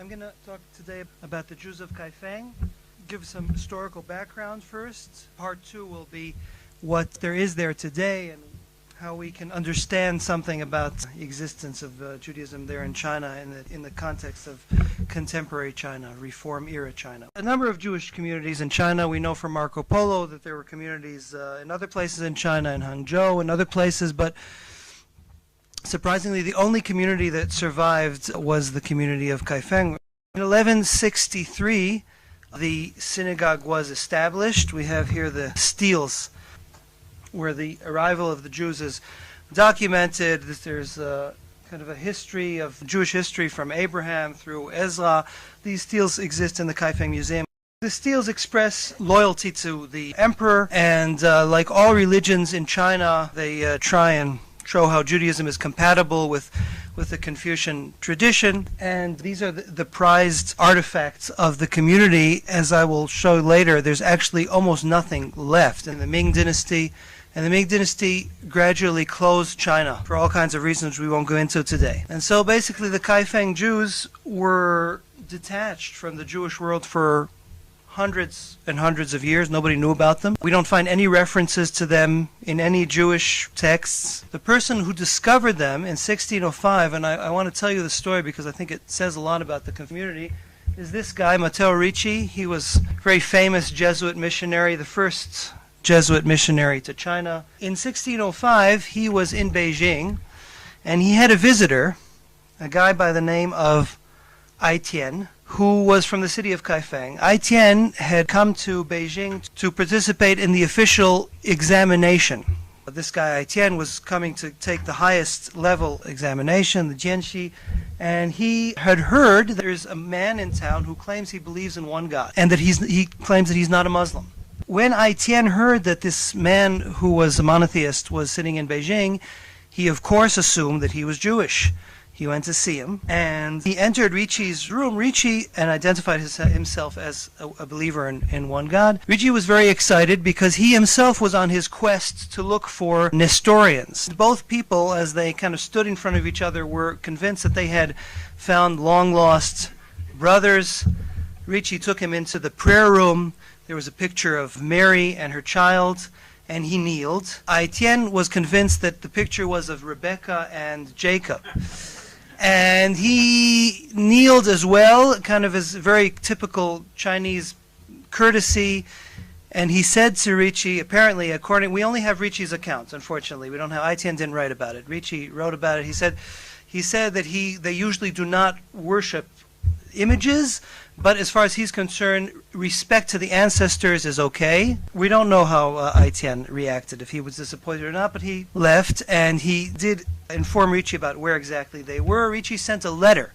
I'm going to talk today about the Jews of KaiFeng, give some historical background first. Part 2 will be what there is there today and how we can understand something about the existence of Judaism there in China in the context of contemporary China, Reform era China. A number of Jewish communities in China. We know from Marco Polo that there were communities in other places in China, in Hangzhou and other places, but surprisingly, the only community that survived was the community of KaiFeng. In 1163, the synagogue was established. We have here the steles where the arrival of the Jews is documented. There's kind of a history of Jewish history from Abraham through Ezra. These steles exist in the KaiFeng Museum. The steles express loyalty to the emperor, and like all religions in China, they try and show how Judaism is compatible with the Confucian tradition, and these are the prized artifacts of the community. As I will show later, there's actually almost nothing left in the Ming Dynasty, and the Ming Dynasty gradually closed China for all kinds of reasons we won't go into today. And so basically the KaiFeng Jews were detached from the Jewish world for hundreds and hundreds of years. Nobody knew about them. We don't find any references to them in any Jewish texts. The person who discovered them in 1605, and I want to tell you the story because I think it says a lot about the community, is this guy, Matteo Ricci. He was a very famous Jesuit missionary, the first Jesuit missionary to China. In 1605, he was in Beijing, and he had a visitor, a guy by the name of Aitian, who was from the city of KaiFeng. Aitian had come to Beijing to participate in the official examination. This guy Aitian was coming to take the highest level examination, the Jianxi, and he had heard there's a man in town who claims he believes in one God, and that he claims that he's not a Muslim. When Aitian heard that this man who was a monotheist was sitting in Beijing, he of course assumed that he was Jewish. He went to see him, and he entered Ricci's room. Ricci and identified himself as a believer in one God. Ricci was very excited because he himself was on his quest to look for Nestorians. Both people, as they kind of stood in front of each other, were convinced that they had found long-lost brothers. Ricci took him into the prayer room. There was a picture of Mary and her child, and he kneeled. Aitian was convinced that the picture was of Rebecca and Jacob. And he kneeled as well, kind of as very typical Chinese courtesy. And he said to Ricci, apparently, we only have Ricci's account, unfortunately. We don't have, Aitian didn't write about it. Ricci wrote about it. He said that they usually do not worship images, but as far as he's concerned, respect to the ancestors is okay. We don't know how Aitian reacted, if he was disappointed or not, but he left, and he did inform Ricci about where exactly they were. Ricci sent a letter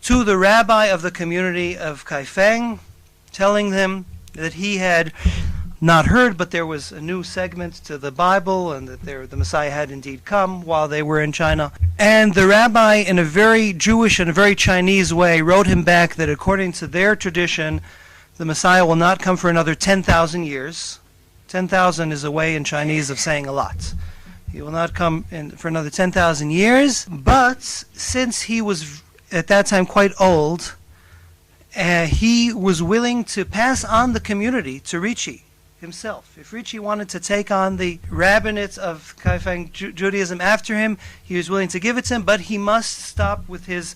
to the rabbi of the community of KaiFeng, telling them that he had not heard, but there was a new segment to the Bible, and that the Messiah had indeed come while they were in China. And the rabbi, in a very Jewish and a very Chinese way, wrote him back that according to their tradition, the Messiah will not come for another 10,000 years. 10,000 is a way in Chinese of saying a lot. He will not come for another 10,000 years, but since he was at that time quite old, he was willing to pass on the community to Ricci himself. If Ricci wanted to take on the rabbinate of KaiFeng Judaism after him, he was willing to give it to him, but he must stop with his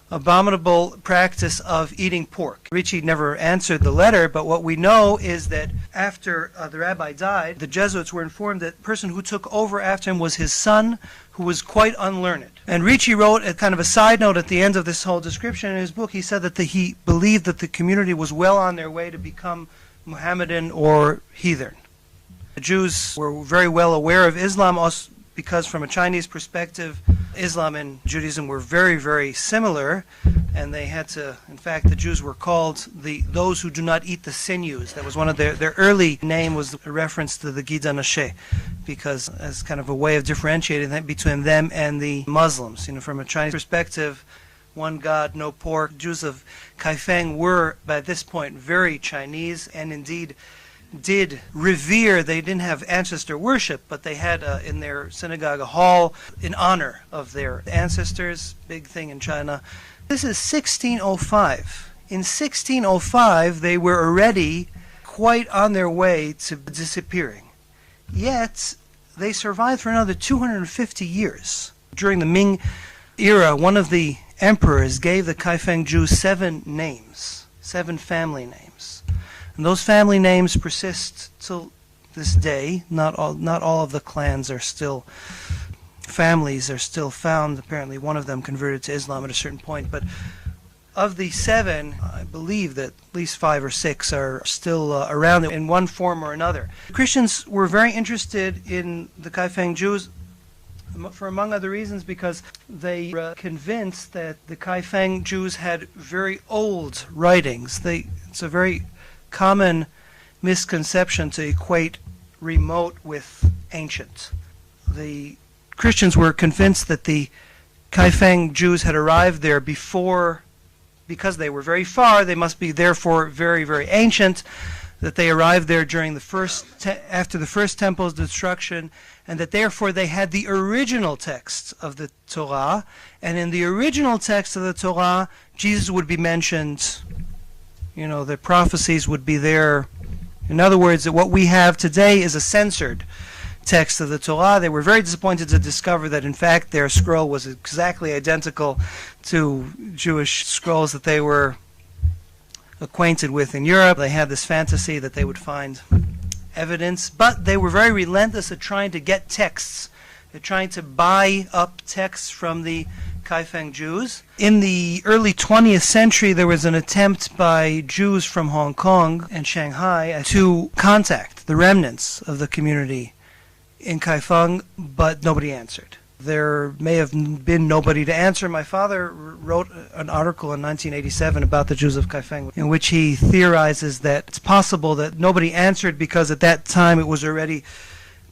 abominable practice of eating pork. Ricci never answered the letter, but what we know is that after the rabbi died, the Jesuits were informed that the person who took over after him was his son, who was quite unlearned. And Ricci wrote a kind of a side note at the end of this whole description in his book. He said that he believed that the community was well on their way to become Mohammedan or heathen. The Jews were very well aware of Islam also because from a Chinese perspective, Islam and Judaism were very, very similar, and they had to, in fact, the Jews were called those who do not eat the sinews. That was one of their early name was a reference to the Gida Nashe, because as kind of a way of differentiating that between them and the Muslims. From a Chinese perspective, one God, no pork. Jews of KaiFeng were, by this point, very Chinese, and indeed did revere. They didn't have ancestor worship, but they had in their synagogue a hall in honor of their ancestors, big thing in China. This is 1605. In 1605, they were already quite on their way to disappearing. Yet, they survived for another 250 years. During the Ming era, one of the emperors gave the KaiFeng Jews 7 names, 7 family names. And those family names persist till this day. Not all of the clans are still, families are still found. Apparently one of them converted to Islam at a certain point. But of the 7, I believe that at least 5 or 6 are still around in one form or another. Christians were very interested in the KaiFeng Jews for, among other reasons, because they were convinced that the KaiFeng Jews had very old writings. It's a very common misconception to equate remote with ancient. The Christians were convinced that the KaiFeng Jews had arrived there before, because they were very far, they must be therefore very, very ancient, that they arrived there during the after the first temple's destruction, and that therefore they had the original text of the Torah, and in the original text of the Torah, Jesus would be mentioned, the prophecies would be there. In other words, that what we have today is a censored text of the Torah. They were very disappointed to discover that in fact their scroll was exactly identical to Jewish scrolls that they were acquainted with in Europe. They had this fantasy that they would find evidence, but they were very relentless at trying to get texts. They're trying to buy up texts from the KaiFeng Jews. In the early 20th century, there was an attempt by Jews from Hong Kong and Shanghai to contact the remnants of the community in Kaifeng, but nobody answered. There may have been nobody to answer. My father wrote an article in 1987 about the Jews of Kaifeng, in which he theorizes that it's possible that nobody answered because at that time it was already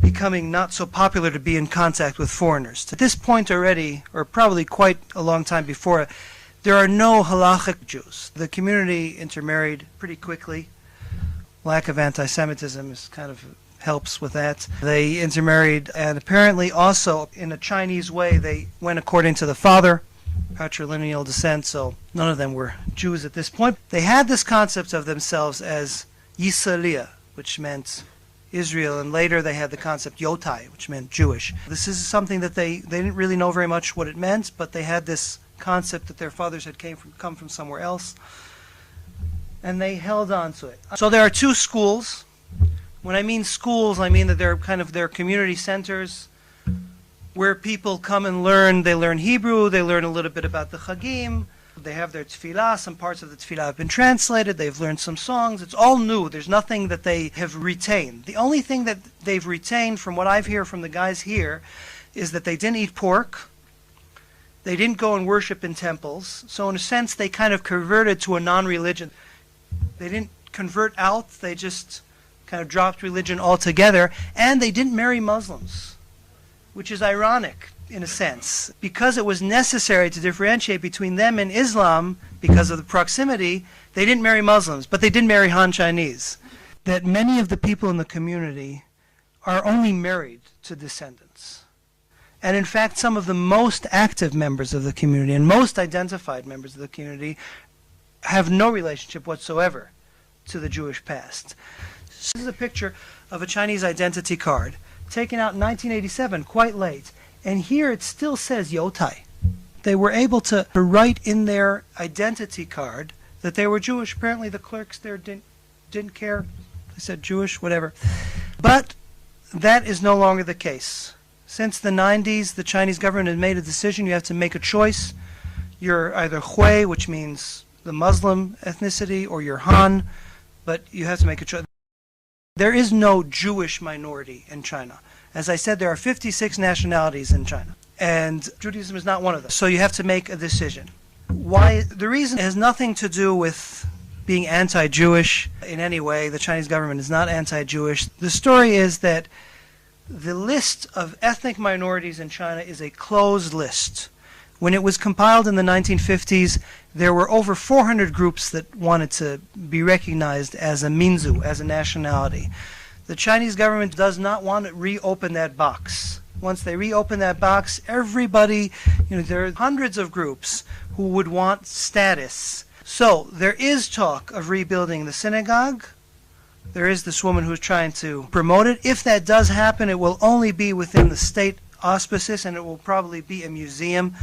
becoming not so popular to be in contact with foreigners. At this point already, or probably quite a long time before, there are no halachic Jews. The community intermarried pretty quickly. Lack of anti-Semitism is kind of helps with that. They intermarried, and apparently also in a Chinese way they went according to the father, patrilineal descent, so none of them were Jews at this point. They had this concept of themselves as Yisraelia, which meant Israel, and later they had the concept Yotai, which meant Jewish. This is something that they didn't really know very much what it meant, but they had this concept that their fathers had come from somewhere else, and they held on to it. So there are 2 schools. When I mean schools, I mean that they're kind of their community centers where people come and learn. They learn Hebrew, they learn a little bit about the Chagim, they have their tefillah, some parts of the tefillah have been translated, they've learned some songs. It's all new. There's nothing that they have retained. The only thing that they've retained from what I've heard from the guys here is that they didn't eat pork, they didn't go and worship in temples, so in a sense they kind of converted to a non-religion. They didn't convert out, they just kind of dropped religion altogether, and they didn't marry Muslims, which is ironic in a sense. Because it was necessary to differentiate between them and Islam because of the proximity, they didn't marry Muslims, but they did marry Han Chinese. That many of the people in the community are only married to descendants. And in fact, some of the most active members of the community and most identified members of the community have no relationship whatsoever to the Jewish past. This is a picture of a Chinese identity card taken out in 1987, quite late. And here it still says Yotai. They were able to write in their identity card that they were Jewish. Apparently the clerks there didn't care. They said Jewish, whatever. But that is no longer the case. Since the 90s, the Chinese government has made a decision. You have to make a choice. You're either Hui, which means the Muslim ethnicity, or you're Han, but you have to make a choice. There is no Jewish minority in China. As I said, there are 56 nationalities in China, and Judaism is not one of them. So you have to make a decision. Why? The reason has nothing to do with being anti-Jewish in any way. The Chinese government is not anti-Jewish. The story is that the list of ethnic minorities in China is a closed list. When it was compiled in the 1950s, there were over 400 groups that wanted to be recognized as a minzu, as a nationality. The Chinese government does not want to reopen that box. Once they reopen that box, everybody, there are hundreds of groups who would want status. So there is talk of rebuilding the synagogue. There is this woman who's trying to promote it. If that does happen, it will only be within the state auspices, and it will probably be a museum,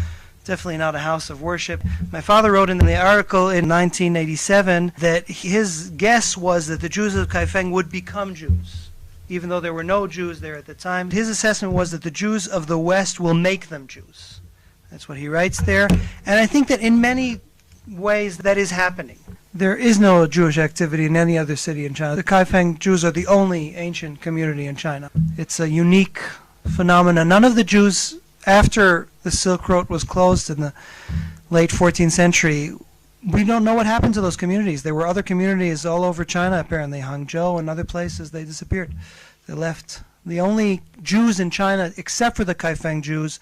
definitely not a house of worship. My father wrote in the article in 1987 that his guess was that the Jews of KaiFeng would become Jews, even though there were no Jews there at the time. His assessment was that the Jews of the West will make them Jews. That's what he writes there. And I think that in many ways that is happening. There is no Jewish activity in any other city in China. The KaiFeng Jews are the only ancient community in China. It's a unique phenomenon. None of the Jews, after the Silk Road was closed in the late 14th century, we don't know what happened to those communities. There were other communities all over China, apparently Hangzhou and other places. They disappeared. They left. The only Jews in China, except for the KaiFeng Jews,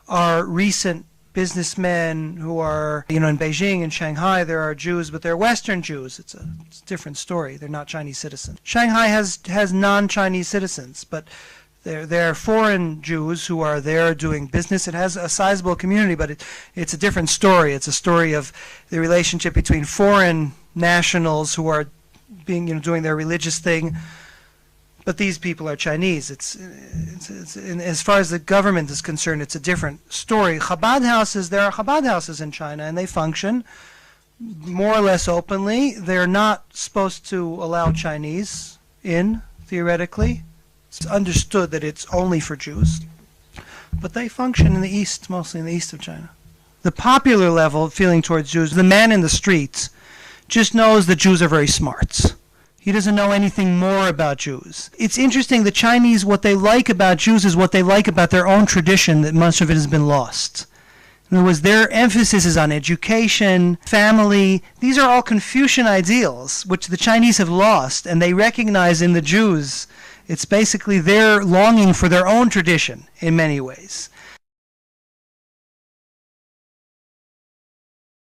are recent businessmen who are, in Beijing and Shanghai there are Jews, but they're Western Jews. It's a different story. They're not Chinese citizens. Shanghai has non-Chinese citizens, but there are foreign Jews who are there doing business. It has a sizable community, but it's a different story. It's a story of the relationship between foreign nationals who are doing their religious thing, but these people are Chinese. It's as far as the government is concerned, it's a different story. Chabad houses, there are Chabad houses in China, and they function more or less openly. They're not supposed to allow Chinese in, theoretically. It's understood that it's only for Jews. But they function in the East, mostly in the east of China. The popular level of feeling towards Jews, the man in the streets just knows that Jews are very smart. He doesn't know anything more about Jews. It's interesting, the Chinese, what they like about Jews is what they like about their own tradition, that much of it has been lost. In other words, their emphasis is on education, family. These are all Confucian ideals, which the Chinese have lost, and they recognize in the Jews. It's basically their longing for their own tradition in many ways.